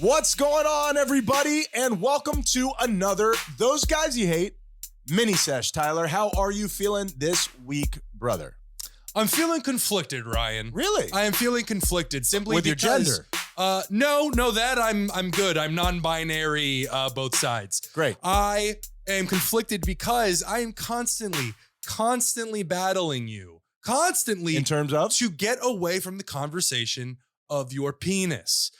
What's going on, everybody? And welcome to another Those Guys You Hate mini-sesh. Tyler, how are you feeling this week, brother? I'm feeling conflicted, Ryan. Really? I am feeling conflicted simply With because, your gender? No, that I'm good. I'm non-binary, both sides. Great. I am conflicted because I am constantly battling you. Constantly. In terms of? To get away from the conversation of your penis.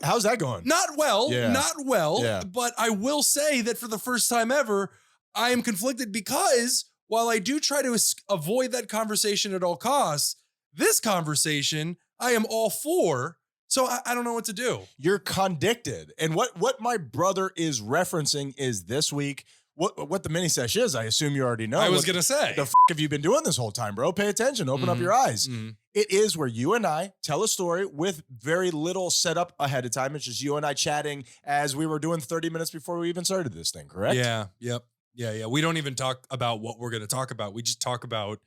How's that going? Not well, Yeah. but I will say that for the first time ever, I am conflicted because while I do try to avoid that conversation at all costs, this conversation I am all for, so I don't know what to do. You're condicted. And what my brother is referencing is this week, what the mini-sesh is, I assume you already know. I was going to say. The f*** have you been doing this whole time, bro? Pay attention. Open up your eyes. It is where you and I tell a story with very little setup ahead of time. It's just you and I chatting as we were doing 30 minutes before we even started this thing, correct? Yeah, yep. Yeah. We don't even talk about what we're going to talk about. We just talk about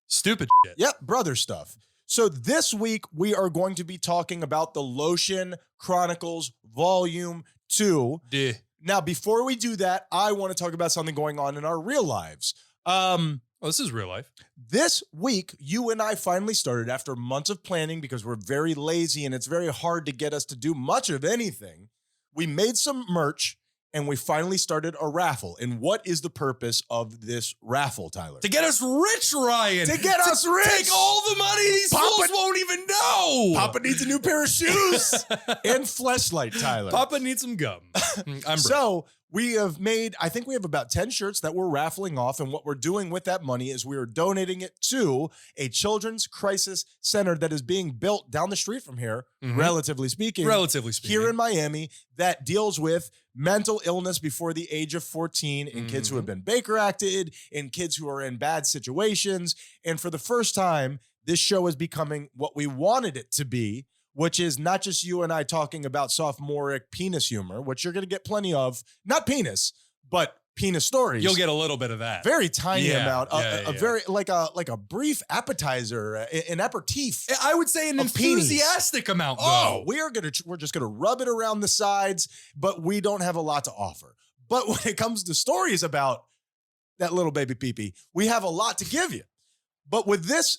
stupid shit. Yep, brother stuff. So this week, we are going to be talking about the Lotion Chronicles Volume 2. Duh. Now, before we do that, I want to talk about something going on in our real lives. This is real life. This week, you and I finally started after months of planning because we're very lazy and it's very hard to get us to do much of anything. We made some merch and we finally started a raffle. And what is the purpose of this raffle, Tyler? To get us rich, Ryan. To get us rich. Take all the money these fools won't even know. Papa needs a new pair of shoes and Fleshlight, Tyler. Papa needs some gum. I'm So we have made, I think we have about 10 shirts that we're raffling off. And what we're doing with that money is we are donating it to a children's crisis center that is being built down the street from here, relatively speaking, here in Miami, that deals with mental illness before the age of 14 in kids who have been Baker acted, in kids who are in bad situations. And for the first time, this show is becoming what we wanted it to be, which is not just you and I talking about sophomoric penis humor, which you're going to get plenty of, not penis, but penis stories. You'll get a little bit of that. Very tiny amount, very like a brief appetizer, an aperitif. I would say an enthusiastic amount, though. We're just gonna rub it around the sides, but we don't have a lot to offer. But when it comes to stories about that little baby pee-pee, we have a lot to give you. But with this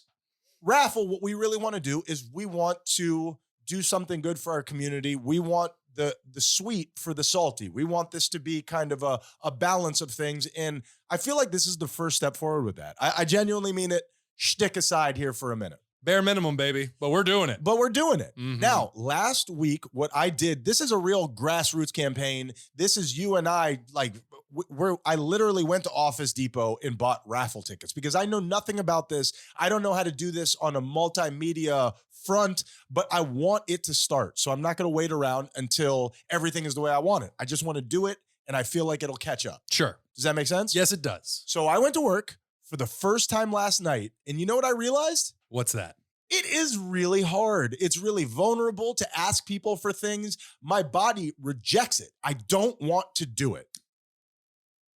raffle, what we really want to do is we want to do something good for our community. We want the sweet for the salty. We want this to be kind of a balance of things. And I feel like this is the first step forward with that. I genuinely mean it. Shtick aside here for a minute. Bare minimum, baby. But we're doing it. Now, last week, what I did, this is a real grassroots campaign. This is you and I, I literally went to Office Depot and bought raffle tickets because I know nothing about this. I don't know how to do this on a multimedia front, but I want it to start. So I'm not going to wait around until everything is the way I want it. I just want to do it, and I feel like it'll catch up. Sure. Does that make sense? Yes, it does. So I went to work for the first time last night, and you know what I realized? What's that? It is really hard. It's really vulnerable to ask people for things. My body rejects it. I don't want to do it.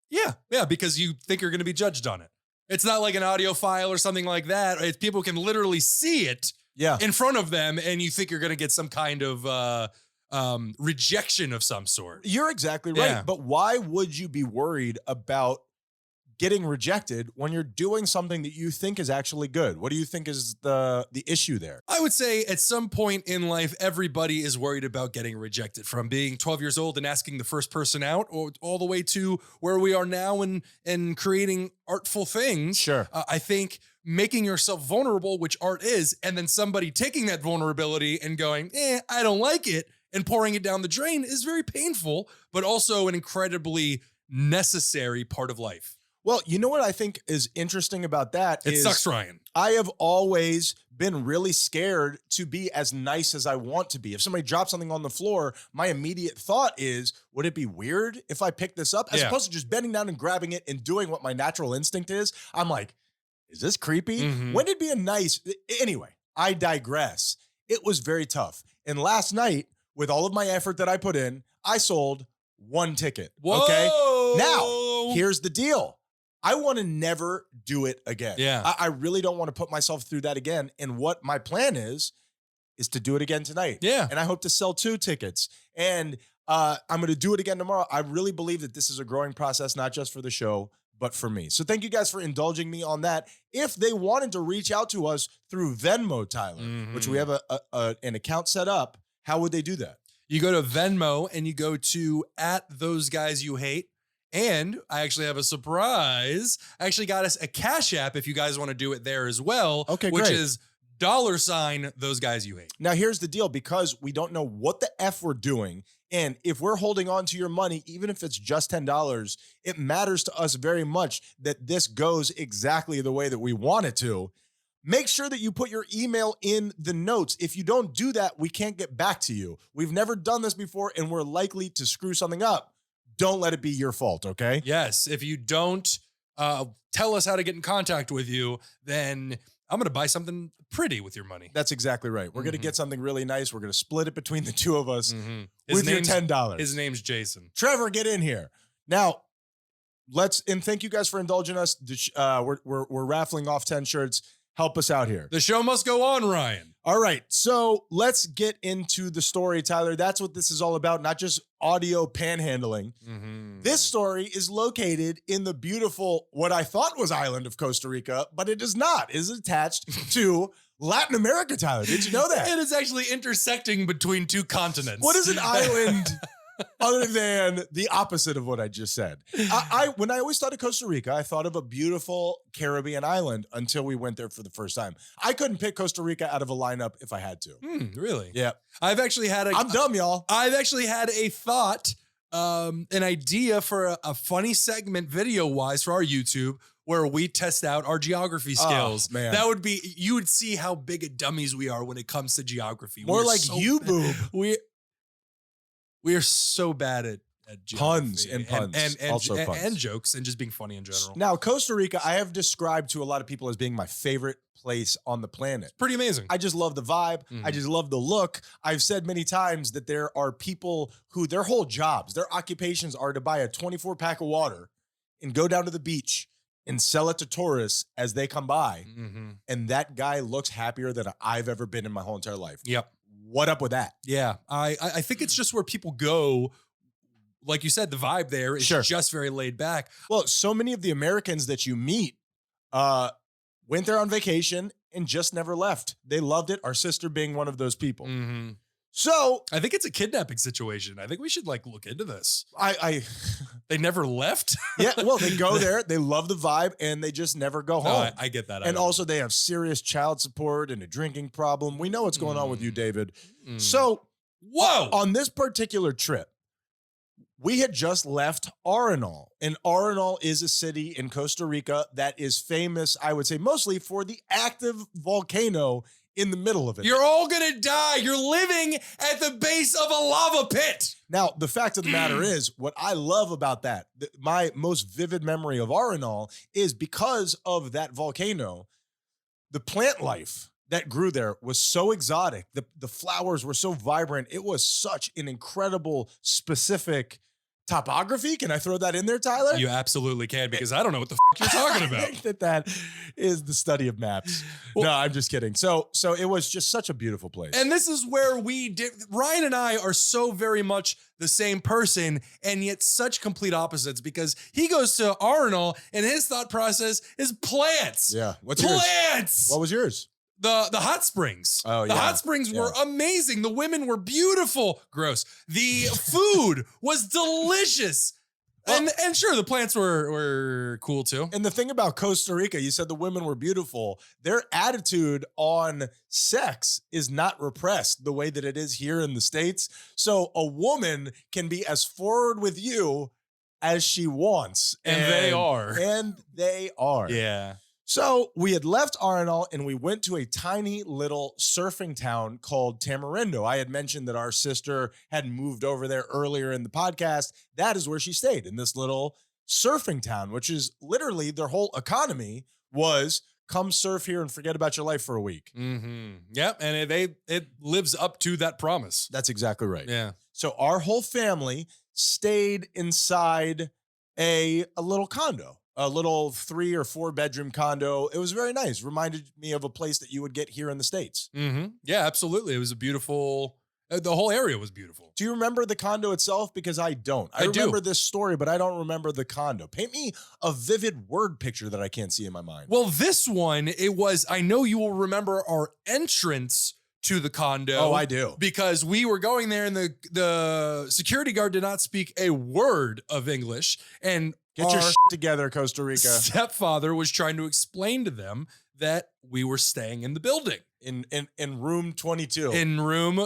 Yeah, because you think you're going to be judged on it. It's not like an audio file or something like that. It's people can literally see it in front of them, and you think you're going to get some kind of rejection of some sort. You're exactly right. Yeah. But why would you be worried about getting rejected when you're doing something that you think is actually good? What do you think is the issue there? I would say at some point in life, everybody is worried about getting rejected, from being 12 years old and asking the first person out, or all the way to where we are now and creating artful things. Sure. I think making yourself vulnerable, which art is, and then somebody taking that vulnerability and going, I don't like it, and pouring it down the drain is very painful, but also an incredibly necessary part of life. Well, you know what I think is interesting about that? It sucks, Ryan. I have always been really scared to be as nice as I want to be. If somebody drops something on the floor, my immediate thought is, would it be weird if I picked this up? As opposed to just bending down and grabbing it and doing what my natural instinct is. I'm like, is this creepy? Wouldn't it be a nice... Anyway, I digress. It was very tough. And last night, with all of my effort that I put in, I sold one ticket. Whoa! Okay? Now, here's the deal. I want to never do it again. Yeah. I really don't want to put myself through that again. And what my plan is is to do it again tonight. Yeah. And I hope to sell 2 tickets. And I'm going to do it again tomorrow. I really believe that this is a growing process, not just for the show, but for me. So thank you guys for indulging me on that. If they wanted to reach out to us through Venmo, Tyler, which we have an account set up, how would they do that? You go to Venmo and you go to @ThoseGuysYouHate. And I actually have a surprise. I actually got us a Cash App if you guys want to do it there as well. Okay, which great. is $those guys you hate. Now, here's the deal. Because we don't know what the F we're doing, and if we're holding on to your money, even if it's just $10, it matters to us very much that this goes exactly the way that we want it to. Make sure that you put your email in the notes. If you don't do that, we can't get back to you. We've never done this before, and we're likely to screw something up. Don't let it be your fault, okay? Yes. If you don't tell us how to get in contact with you, then I'm going to buy something pretty with your money. That's exactly right. We're going to get something really nice. We're going to split it between the 2 of us with your $10. His name's Jason. Trevor, get in here. Now, and thank you guys for indulging us. We're raffling off 10 shirts. Help us out here. The show must go on, Ryan. All right. So let's get into the story, Tyler. That's what this is all about, not just audio panhandling. This story is located in the beautiful, what I thought was island of Costa Rica, but it is not. It is attached to Latin America, Tyler. Did you know that? It is actually intersecting between 2 continents. What is an island other than the opposite of what I just said? When I always thought of Costa Rica, I thought of a beautiful Caribbean island until we went there for the first time. I couldn't pick Costa Rica out of a lineup if I had to. Really? Yeah. I've actually had I'm dumb, y'all. I've actually had a thought, an idea for a funny segment video-wise for our YouTube where we test out our geography skills. Man. That would be, you would see how big of dummies we are when it comes to geography. More like you, boob. We are so bad at geography. puns and jokes and just being funny in general. Now, Costa Rica, I have described to a lot of people as being my favorite place on the planet. Pretty amazing. I just love the vibe. I just love the look. I've said many times that there are people who their whole jobs, their occupations are to buy a 24-pack of water and go down to the beach and sell it to tourists as they come by. And that guy looks happier than I've ever been in my whole entire life. Yep. What up with that? Yeah. I think it's just where people go. Like you said, the vibe there is just very laid back. Well, so many of the Americans that you meet went there on vacation and just never left. They loved it. Our sister being one of those people. So I think it's a kidnapping situation. I think we should look into this. They never left. Yeah, well, they go there, they love the vibe, and they just never go home. No, I get that. And also they have serious child support and a drinking problem. We know what's going on with you, David. So on this particular trip, we had just left Arenal, and Arenal is a city in Costa Rica that is famous, I would say, mostly for the active volcano in the middle of it. You're all gonna die. You're living at the base of a lava pit. Now, the fact of the matter is, what I love about that, my most vivid memory of Arenal is because of that volcano, the plant life that grew there was so exotic. The flowers were so vibrant. It was such an incredible, specific topography. Can I throw that in there, Tyler? You absolutely can, because I don't know what the you're talking about. I think that is the study of maps. Well, no, I'm just kidding. So it was just such a beautiful place. And this is where Ryan and I are so very much the same person, and yet such complete opposites, because he goes to Arenal and his thought process is plants. Yeah. What's plants? Yours? What was yours? The hot springs. Oh, yeah. The hot springs were amazing. The women were beautiful. Gross. The food was delicious. Well, and sure, the plants were cool too. And the thing about Costa Rica, you said the women were beautiful. Their attitude on sex is not repressed the way that it is here in the States. So a woman can be as forward with you as she wants. And they are. And they are. Yeah. So we had left Arenal and we went to a tiny little surfing town called Tamarindo. I had mentioned that our sister had moved over there earlier in the podcast. That is where she stayed, in this little surfing town, which is literally their whole economy was come surf here and forget about your life for a week. Yep. And it lives up to that promise. That's exactly right. Yeah. So our whole family stayed inside a little condo. a little 3 or 4 bedroom condo. It was very nice. Reminded me of a place that you would get here in the States. Yeah, absolutely. It was a beautiful, the whole area was beautiful. Do you remember the condo itself? Because I don't. I remember this story, but I don't remember the condo. Paint me a vivid word picture that I can't see in my mind. Well, this one, it was, I know you will remember our entrance to the condo. Oh, I do. Because we were going there and the security guard did not speak a word of English. And get your shit together, Costa Rica. Stepfather was trying to explain to them that we were staying in the building. In room 22. In room,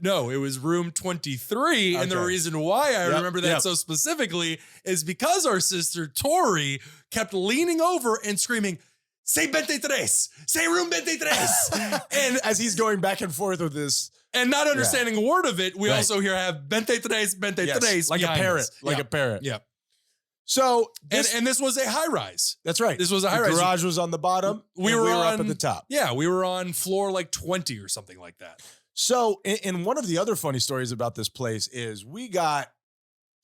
no, it was room 23. Okay. And the reason why I remember that so specifically is because our sister Tori kept leaning over and screaming, "Say 23, say room 23." And as he's going back and forth with this. And not understanding a word of it, we also hear have 23, 23. Yes, like a parrot, like a parrot. Yeah. So, and this was a high rise. That's right. This was a high rise. The garage was on the bottom. We were up at the top. Yeah, we were on floor like 20 or something like that. So, in one of the other funny stories about this place is we got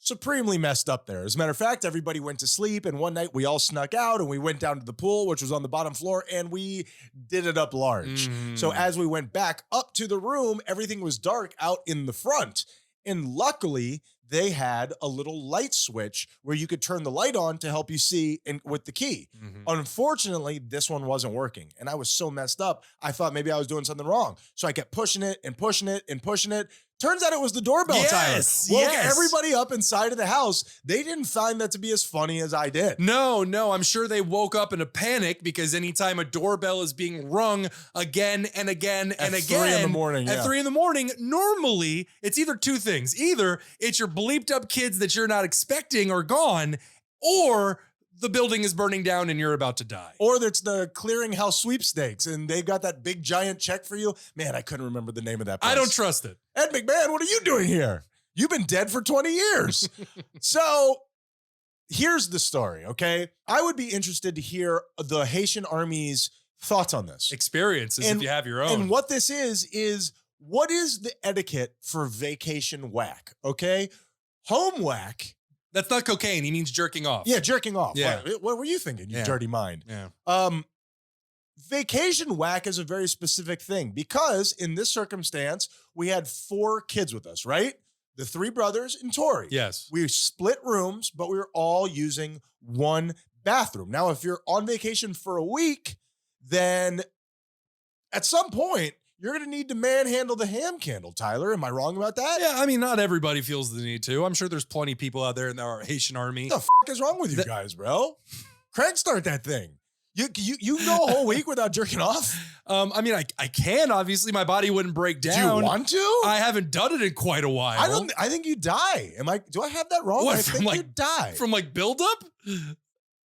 supremely messed up there. As a matter of fact, everybody went to sleep, and one night we all snuck out and we went down to the pool, which was on the bottom floor, and we did it up large. So as we went back up to the room, everything was dark out in the front. And luckily, they had a little light switch where you could turn the light on to help you see with the key. Unfortunately, this one wasn't working. And I was so messed up, I thought maybe I was doing something wrong. So I kept pushing it and pushing it and pushing it. Turns out it was the doorbell timer. Woke everybody up inside of the house. They didn't find that to be as funny as I did. No, I'm sure they woke up in a panic because anytime a doorbell is being rung again and again and again. At 3 in the morning. At 3 in the morning, normally it's either two things. Either it's your bleeped up kids that you're not expecting are gone, or the building is burning down and you're about to die. Or it's the clearinghouse sweepstakes and they got that big giant check for you. Man, I couldn't remember the name of that place. I don't trust it. Ed McMahon, what are you doing here? You've been dead for 20 years. So here's the story, okay? I would be interested to hear the Haitian Army's thoughts on this. Experiences, if you have your own. And what this is what is the etiquette for vacation whack, okay? Home whack. That's not cocaine. He means jerking off. Yeah, jerking off. Yeah. What were you thinking, you dirty mind? Yeah. Vacation whack is a very specific thing because in this circumstance, we had 4 kids with us, right? The 3 brothers and Tori. Yes. We split rooms, but we were all using one bathroom. Now, if you're on vacation for a week, then at some point, you're going to need to manhandle the ham candle, Tyler. Am I wrong about that? Yeah, I mean, not everybody feels the need to. I'm sure there's plenty of people out there in our Haitian Army. What the f*** is wrong with you guys, bro? Crank start that thing. You go a whole week without jerking off? I mean, I can. Obviously, my body wouldn't break down. Do you want to? I haven't done it in quite a while. I think you die. Do I have that wrong? What, I think you die. From like buildup?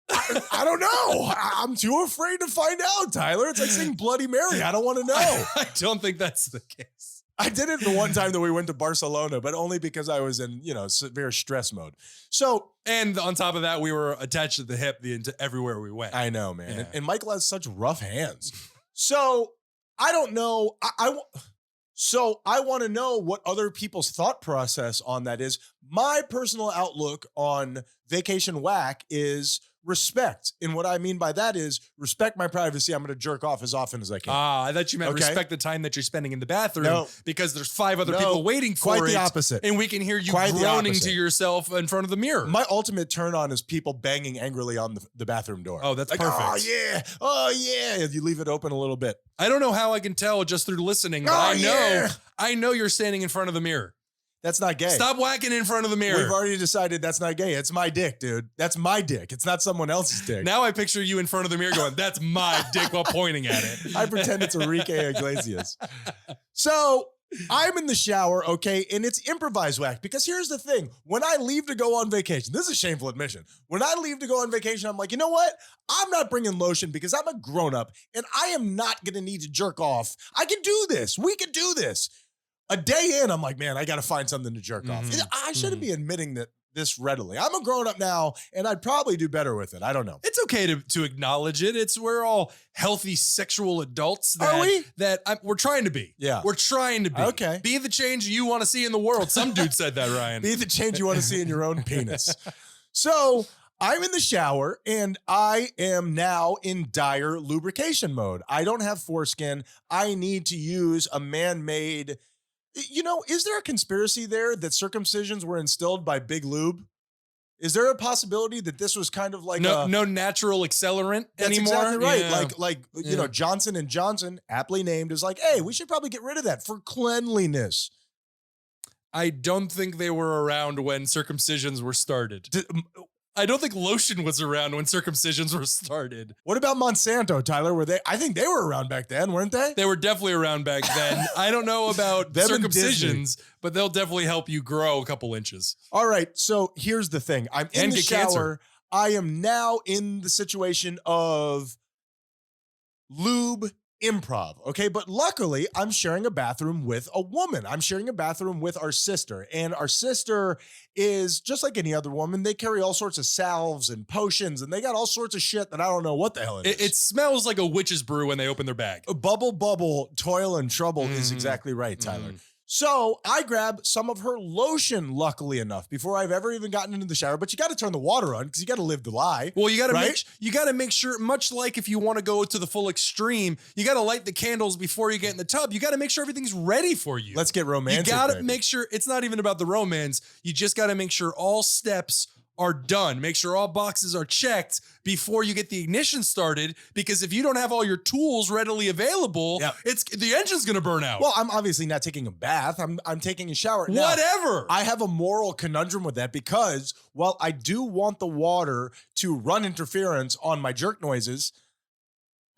I don't know. I'm too afraid to find out, Tyler. It's like saying Bloody Mary. I don't want to know. I don't think that's the case. I did it the one time that we went to Barcelona, but only because I was in, severe stress mode. So, and on top of that, we were attached to the hip everywhere we went. I know, man. Yeah. And Michael has such rough hands. So I don't know. So I want to know what other people's thought process on that is. My personal outlook on vacation whack is respect. And what I mean by that is respect my privacy. I'm going to jerk off as often as I can. I thought you meant respect the time that you're spending in the bathroom because there's 5 other people waiting for it. Quite the opposite. And we can hear you groaning to yourself in front of the mirror. My ultimate turn on is people banging angrily on the bathroom door. Oh, that's perfect. Oh, yeah. You leave it open a little bit. I don't know how I can tell just through listening, but I know you're standing in front of the mirror. That's not gay. Stop whacking in front of the mirror. We've already decided that's not gay. It's my dick, dude. That's my dick. It's not someone else's dick. Now I picture you in front of the mirror going, that's my dick while pointing at it. I pretend it's Enrique Iglesias. So I'm in the shower, okay, and it's improvised whack because here's the thing. When I leave to go on vacation, this is a shameful admission. When I leave to go on vacation, I'm like, you know what? I'm not bringing lotion because I'm a grown-up and I am not going to need to jerk off. I can do this. We can do this. A day in, I'm like, man, I got to find something to jerk off. I shouldn't be admitting that this readily. I'm a grown-up now, and I'd probably do better with it. I don't know. It's okay to acknowledge it. We're all healthy sexual adults. Are we? We're trying to be. Yeah. We're trying to be. Okay. Be the change you want to see in the world. Some dude said that, Ryan. Be the change you want to see in your own penis. So I'm in the shower and I am now in dire lubrication mode. I don't have foreskin. I need to use a man-made, is there a conspiracy there that circumcisions were instilled by Big Lube? Is there a possibility that this was kind of like no natural accelerant anymore? That's exactly right. Yeah. Johnson & Johnson, aptly named, is like, hey, we should probably get rid of that for cleanliness. I don't think they were around when circumcisions were started. I don't think lotion was around when circumcisions were started. What about Monsanto, Tyler? I think they were around back then, weren't they? They were definitely around back then. I don't know about circumcisions, but they'll definitely help you grow a couple inches. All right, so here's the thing. I'm in the shower. Cancer. I am now in the situation of lube improv, okay? But luckily, I'm sharing a bathroom with a woman. I'm sharing a bathroom with our sister, and our sister is just like any other woman. They carry all sorts of salves and potions, and they got all sorts of shit that I don't know what the hell it is. It smells like a witch's brew when they open their bag. Bubble, toil and trouble is exactly right, Tyler. So I grab some of her lotion, luckily enough, before I've ever even gotten into the shower. But you got to turn the water on because you got to live the lie. Well, you got to make sure, much like if you want to go to the full extreme, you got to light the candles before you get in the tub. You got to make sure everything's ready for you. Let's get romantic. You got to make sure it's not even about the romance. You just got to make sure all steps are done. Make sure all boxes are checked before you get the ignition started, because if you don't have all your tools readily available, the engine's going to burn out. Well, I'm obviously not taking a bath. I'm taking a shower. Now, whatever. I have a moral conundrum with that because while I do want the water to run interference on my jerk noises,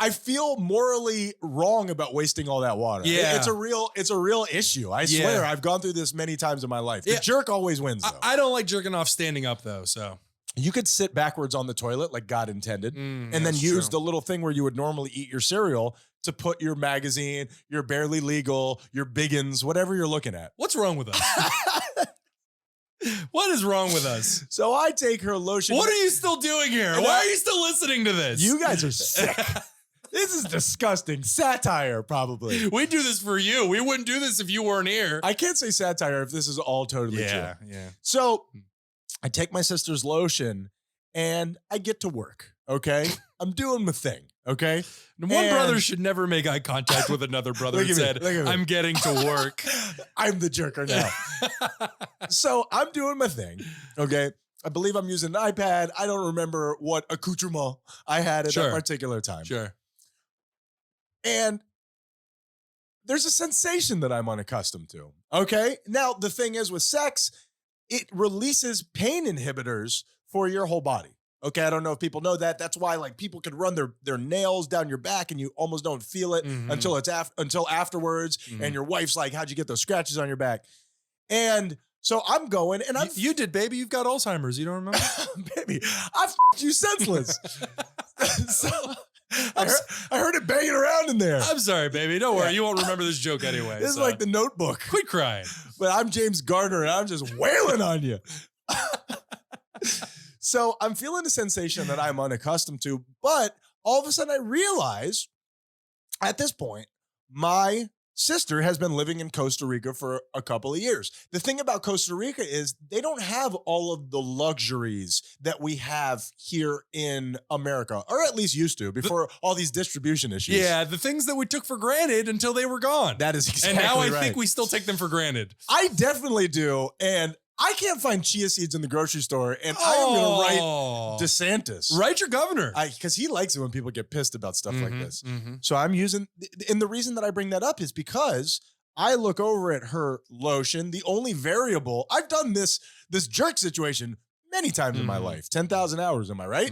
I feel morally wrong about wasting all that water. Yeah. It's a real issue. I swear, I've gone through this many times in my life. The jerk always wins, though. I don't like jerking off standing up, though, so. You could sit backwards on the toilet like God intended, and then use the little thing where you would normally eat your cereal to put your magazine, your Barely Legal, your Biggins, whatever you're looking at. What's wrong with us? What is wrong with us? So I take her lotion. What are you still doing here? Why are you still listening to this? You guys are sick. This is disgusting. Satire, probably. We do this for you. We wouldn't do this if you weren't here. I can't say satire if this is all totally true. Yeah. So I take my sister's lotion and I get to work, okay? I'm doing my thing, okay? One brother should never make eye contact with another brother and said, I'm getting to work. I'm the jerker now. So I'm doing my thing, okay? I believe I'm using an iPad. I don't remember what accoutrement I had at that particular time. Sure. And there's a sensation that I'm unaccustomed to, okay? Now, the thing is with sex, it releases pain inhibitors for your whole body, okay? I don't know if people know that. That's why, like, people can run their nails down your back and you almost don't feel it until afterwards. And your wife's like, how'd you get those scratches on your back? And so I'm going, and you did, baby. You've got Alzheimer's. You don't remember? Baby, I f***ed you senseless. So I heard it banging around in there. I'm sorry, baby. Don't worry. You won't remember this joke anyway. This is like The Notebook. Quit crying. But I'm James Gardner, and I'm just wailing on you. So I'm feeling a sensation that I'm unaccustomed to, but all of a sudden I realize at this point, my sister has been living in Costa Rica for a couple of years. The thing about Costa Rica is they don't have all of the luxuries that we have here in America, or at least used to before all these distribution issues. Yeah, the things that we took for granted until they were gone. That is exactly right. And now I right. think we still take them for granted. I definitely do. And I can't find chia seeds in the grocery store, and I am going to write DeSantis. Write your governor. Because he likes it when people get pissed about stuff like this. So I'm using, and the reason that I bring that up is because I look over at her lotion, the only variable, I've done this jerk situation many times in my life, 10,000 hours, am I right?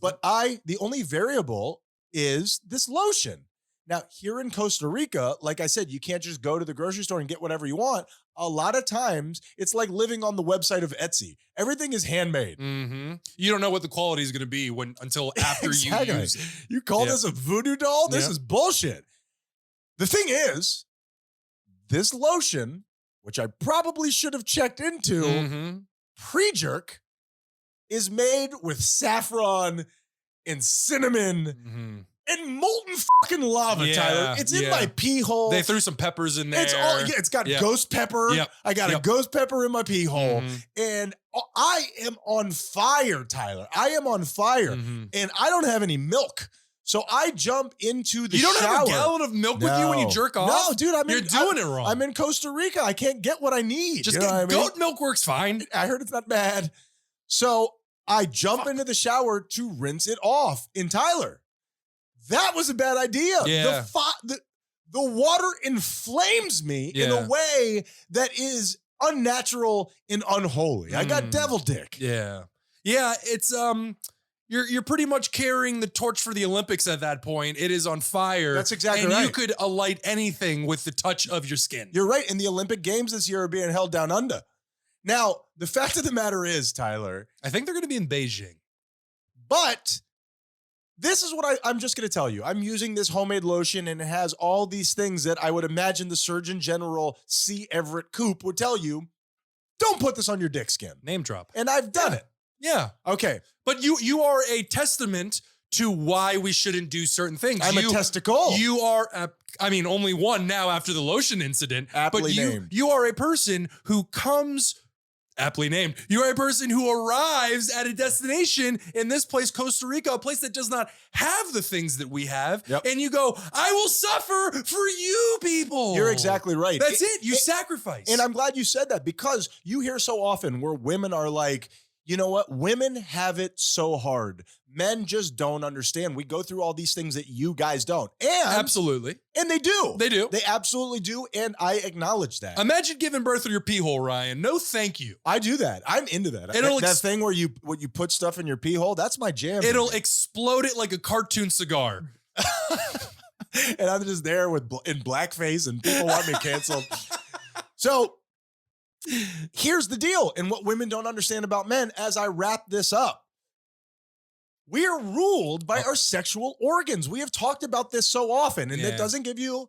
But the only variable is this lotion. Now, here in Costa Rica, like I said, you can't just go to the grocery store and get whatever you want. A lot of times, it's like living on the website of Etsy. Everything is handmade. You don't know what the quality is going to be until after you use it. You call this a voodoo doll? This is bullshit. The thing is, this lotion, which I probably should have checked into pre-jerk, is made with saffron and cinnamon and molten fucking lava, Tyler. It's in my pee hole. They threw some peppers in there. It's got ghost pepper. I got a ghost pepper in my pee hole. And I am on fire, Tyler. I am on fire. And I don't have any milk. So I jump into the shower. You don't have a gallon of milk with you when you jerk off? No, dude. You're doing it wrong. I'm in Costa Rica. I can't get what I need. Just get goat milk works fine. I heard it's not bad. So I jump into the shower to rinse it off. In Tyler, that was a bad idea. Yeah. The water inflames me in a way that is unnatural and unholy. I got devil dick. Yeah. Yeah, it's You're pretty much carrying the torch for the Olympics at that point. It is on fire. That's exactly right. And you could alight anything with the touch of your skin. You're right. And the Olympic Games this year are being held down under. Now, the fact of the matter is, Tyler, I think they're going to be in Beijing. But this is what I'm just going to tell you. I'm using this homemade lotion, and it has all these things that I would imagine the Surgeon General C. Everett Koop would tell you, don't put this on your dick skin. Name drop. And I've done it. Yeah. Okay. But you are a testament to why we shouldn't do certain things. I'm a testicle. You are, only one now after the lotion incident. Aptly named. You are a person who comes, aptly named, you are a person who arrives at a destination in this place, Costa Rica, a place that does not have the things that we have. Yep. And you go, I will suffer for you people. You're exactly right. That's it. You sacrifice. And I'm glad you said that, because you hear so often where women are like, you know what? Women have it so hard. Men just don't understand. We go through all these things that you guys don't. And absolutely. And they do. They do. They absolutely do. And I acknowledge that. Imagine giving birth through your pee hole, Ryan. No, thank you. I do that. I'm into that. That thing where you put stuff in your pee hole, that's my jam. It'll explode it like a cartoon cigar. And I'm just there in blackface, and people want me canceled. So here's the deal, and what women don't understand about men as I wrap this up. We are ruled by our sexual organs. We have talked about this so often, and it doesn't give you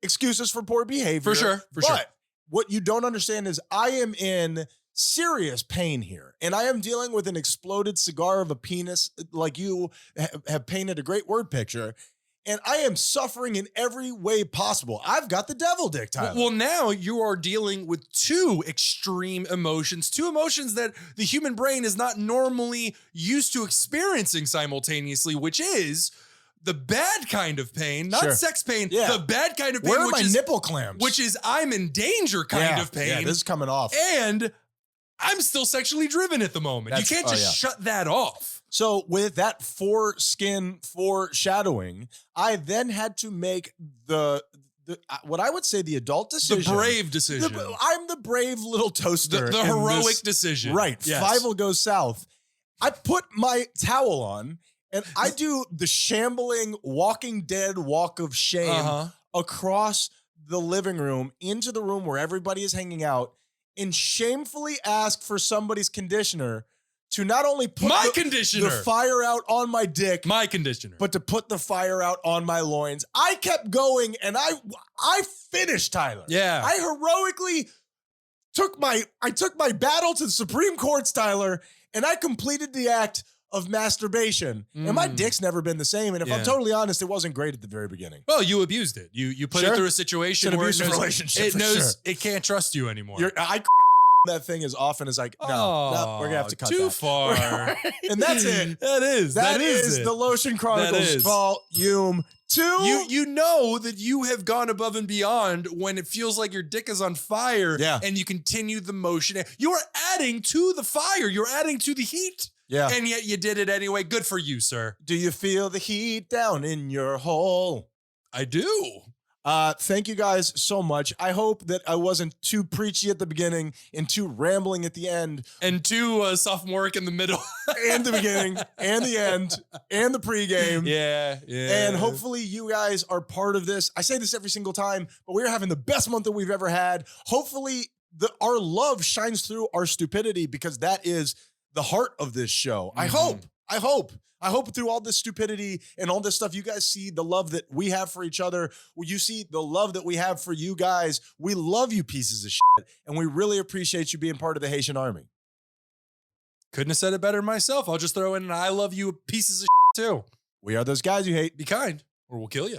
excuses for poor behavior. For sure. But what you don't understand is I am in serious pain here, and I am dealing with an exploded cigar of a penis, like you have painted a great word picture. And I am suffering in every way possible. I've got the devil dick, Tyler. Well, now you are dealing with two extreme emotions, two emotions that the human brain is not normally used to experiencing simultaneously, which is the bad kind of pain, not sex pain, the bad kind of pain. Where are my nipple clamps? Which is I'm in danger kind of pain. Yeah, this is coming off. And I'm still sexually driven at the moment. You can't just shut that off. So with that foreskin foreshadowing, I then had to make the what I would say the adult decision. The brave decision. I'm the brave little toaster. The heroic decision. Right. Yes. Five will go south. I put my towel on, and I do the shambling Walking Dead walk of shame across the living room into the room where everybody is hanging out, and shamefully ask for somebody's conditioner to not only put the fire out on my dick, but to put the fire out on my loins. I kept going, and I finished, Tyler. Yeah. I heroically took my battle to the Supreme Courts, Tyler, and I completed the act of masturbation. And my dick's never been the same. And if I'm totally honest, it wasn't great at the very beginning. Well, you abused it. You put it through a situation where it knows it can't trust you anymore. I that thing as often as I no, we're gonna have to cut too that. far. And that's it. That is the Lotion Chronicles Volume 2. You know that you have gone above and beyond when it feels like your dick is on fire, and you continue the motion. You are adding to the fire. You're adding to the heat. Yeah. And yet you did it anyway. Good for you, sir. Do you feel the heat down in your hole? I do. Thank you guys so much. I hope that I wasn't too preachy at the beginning and too rambling at the end. And too sophomoric in the middle. And the beginning, and the end, and the pregame. Yeah. And hopefully you guys are part of this. I say this every single time, but we're having the best month that we've ever had. Hopefully our love shines through our stupidity, because that is the heart of this show. I hope through all this stupidity and all this stuff, you guys see the love that we have for each other. You see the love that we have for you guys. We love you pieces of shit, and we really appreciate you being part of the Haitian Army. Couldn't have said it better myself. I'll just throw in an I love you pieces of shit too. We are those guys you hate. Be kind, or we'll kill you.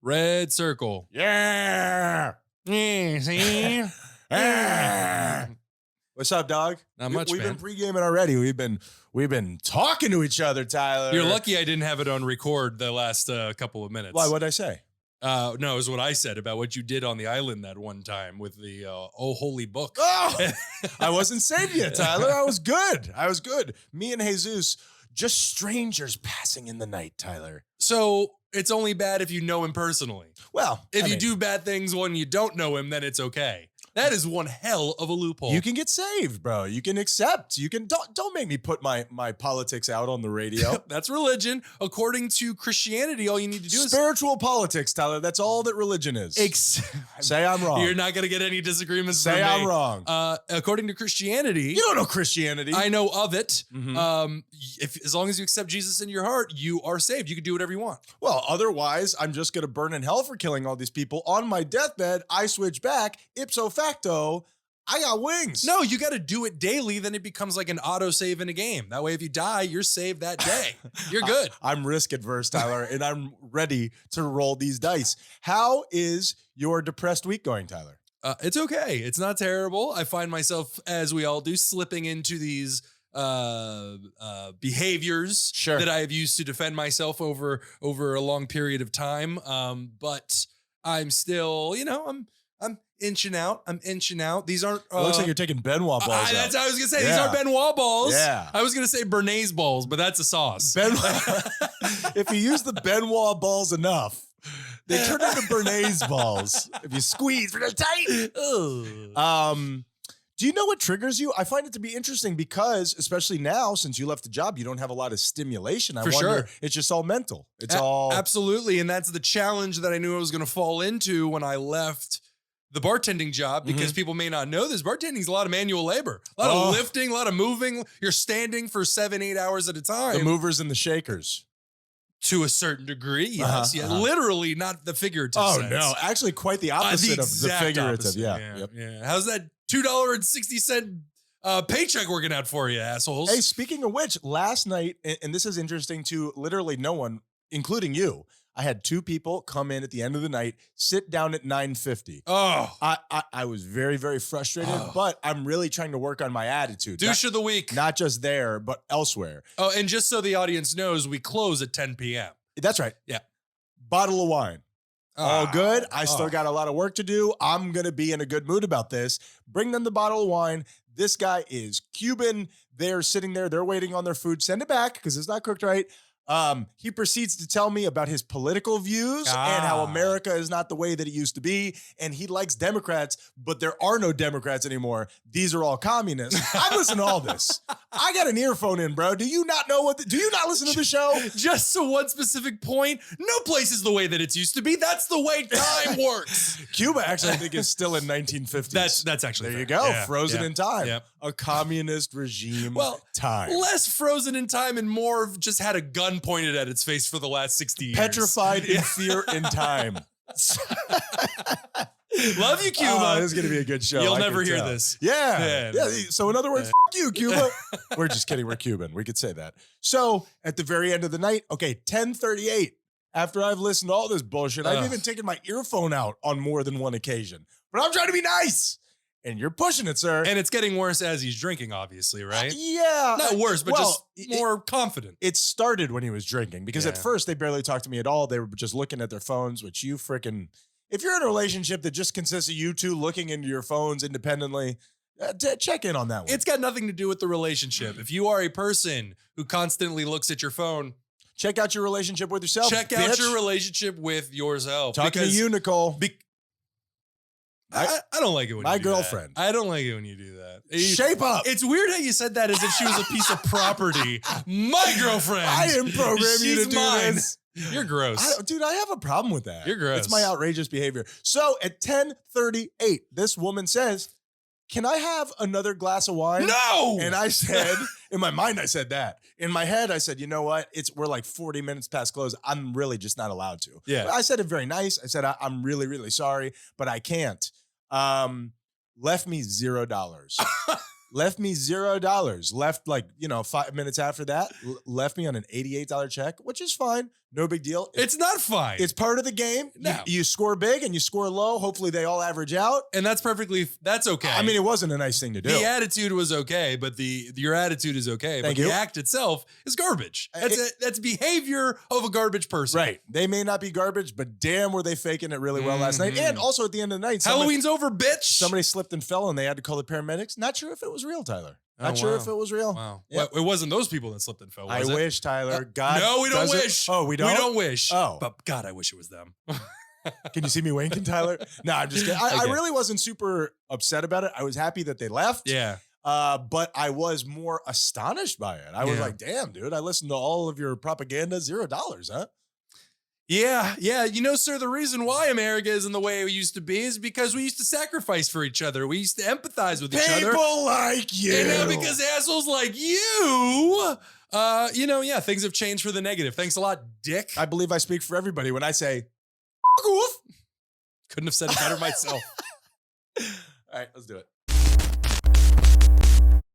Red circle. Yeah. See? What's up, dog? Not much, We've man. been pre-gaming already. We've been talking to each other, Tyler. You're lucky I didn't have it on record the last couple of minutes. Why? What'd I say? No, it was what I said about what you did on the island that one time with the Oh Holy Book. Oh, I wasn't saved yet, Tyler. I was good. Me and Jesus, just strangers passing in the night, Tyler. So it's only bad if you know him personally. Well, If you do bad things when you don't know him, then it's okay. That is one hell of a loophole. You can get saved, bro. You can accept. You can don't make me put my politics out on the radio. That's religion. According to Christianity, all you need to do is spiritual politics, Tyler. That's all that religion is. Say I'm wrong. You're not going to get any disagreements. Say from me. I'm wrong. According to Christianity, you don't know Christianity. I know of it. Mm-hmm. As long as you accept Jesus in your heart, you are saved. You can do whatever you want. Well, otherwise, I'm just going to burn in hell for killing all these people. On my deathbed, I switch back. Ipso facto, I got wings. No, you got to do it daily. Then it becomes like an autosave in a game. That way, if you die, you're saved that day. You're good. I'm risk adverse, Tyler, and I'm ready to roll these dice. How is your depressed week going, Tyler? It's okay. It's not terrible. I find myself, as we all do, slipping into these behaviors that I have used to defend myself over a long period of time. But I'm still, I'm inching out. These aren't. It looks like you're taking Benoit balls. That's what I was gonna say. These aren't Benoit balls. Yeah. I was gonna say Bernays balls, but that's a sauce. If you use the Benoit balls enough, they turn into Bernays balls. If you squeeze really tight. Do you know what triggers you? I find it to be interesting because, especially now, since you left the job, you don't have a lot of stimulation. I wonder, sure. It's just all mental. It's all absolutely, and that's the challenge that I knew I was going to fall into when I left the bartending job, because people may not know this. Bartending is a lot of manual labor, a lot of lifting, a lot of moving. You're standing for 7-8 hours at a time. The movers and the shakers. To a certain degree, yes. Literally, not the figurative sense. No. Actually, quite the opposite of the figurative. Opposite. Yeah. How's that $2.60 paycheck working out for you, assholes? Hey, speaking of which, last night, and this is interesting to literally no one, including you, I had 2 people come in at the end of the night, sit down at 9:50. Oh. I was very, very frustrated, but I'm really trying to work on my attitude. Douche of the week. Not just there, but elsewhere. Oh, and just so the audience knows, we close at 10 p.m. That's right. Yeah. Bottle of wine. All good. I still got a lot of work to do. I'm going to be in a good mood about this. Bring them the bottle of wine. This guy is Cuban. They're sitting there. They're waiting on their food. Send it back because it's not cooked right. He proceeds to tell me about his political views and how America is not the way that it used to be. And he likes Democrats, but there are no Democrats anymore. These are all communists. I listen to all this. I got an earphone in, bro. Do you not know do you not listen to the show? Just to one specific point, no place is the way that it's used to be. That's the way time works. Cuba, actually, I think is still in 1950s. That's actually there. Fair. You go. Yeah, frozen in time. Yeah. A communist regime. Time. Less frozen in time and more of just had a gun pointed at its face for the last 60 years. Petrified in fear in time. Love you, Cuba. This is going to be a good show. You'll never hear this. Yeah. So in other words, you, Cuba. We're just kidding. We're Cuban. We could say that. So at the very end of the night, 10:38, after I've listened to all this bullshit, I've even taken my earphone out on more than one occasion. But I'm trying to be nice. And you're pushing it, sir. And it's getting worse as he's drinking, obviously, right? Not worse, but just more confident. It started when he was drinking because at first they barely talked to me at all. They were just looking at their phones, which you freaking... If you're in a relationship that just consists of you two looking into your phones independently, check in on that one. It's got nothing to do with the relationship. If you are a person who constantly looks at your phone... Check out your relationship with yourself. Check bitch. out your relationship with yourself. Talking to you, Nicole. I don't like it when my you do girlfriend. That. I don't like it when you do that. Shape up. It's weird how you said that as if she was a piece of property. My girlfriend. I didn't program you to She's do mine. this. You're gross. Dude, I have a problem with that. You're gross. It's my outrageous behavior. So at 10:38, this woman says, can I have another glass of wine? No! And I said, in my mind, I said that. In my head, I said, you know what? We're like 40 minutes past close. I'm really just not allowed to. Yeah. But I said it very nice. I said, I'm really, really sorry, but I can't. Left me $0. Left me $0. Left 5 minutes after that, left me on an $88 check, which is fine. No big deal. It's not fine. It's part of the game. No. You score big and you score low. Hopefully they all average out. And that's okay. I mean, it wasn't a nice thing to do. The attitude was okay, but your attitude is okay. Thank but you. the act itself is garbage. That's behavior of a garbage person. Right. They may not be garbage, but damn were they faking it really well last night. And also at the end of the night, Halloween's over, bitch. Somebody slipped and fell and they had to call the paramedics. Not sure if it was real, Tyler. Not sure if it was real. Wow. Yeah. Well, it wasn't those people that slipped and fell, was I it? wish, Tyler. God. No, we don't doesn't- wish. Oh, we don't? We don't wish. Oh. But God, I wish it was them. Can you see me winking, Tyler? No, I'm just kidding. I Okay. really wasn't super upset about it. I was happy that they left. Yeah. But I was more astonished by it. I was Yeah. like, damn, dude, I listened to all of your propaganda, $0, huh? Yeah. You know, sir, the reason why America isn't the way it used to be is because we used to sacrifice for each other. We used to empathize with each other. People like you. And now because assholes like you, things have changed for the negative. Thanks a lot, dick. I believe I speak for everybody when I say, "F*** off." Couldn't have said it better myself. All right, let's do it.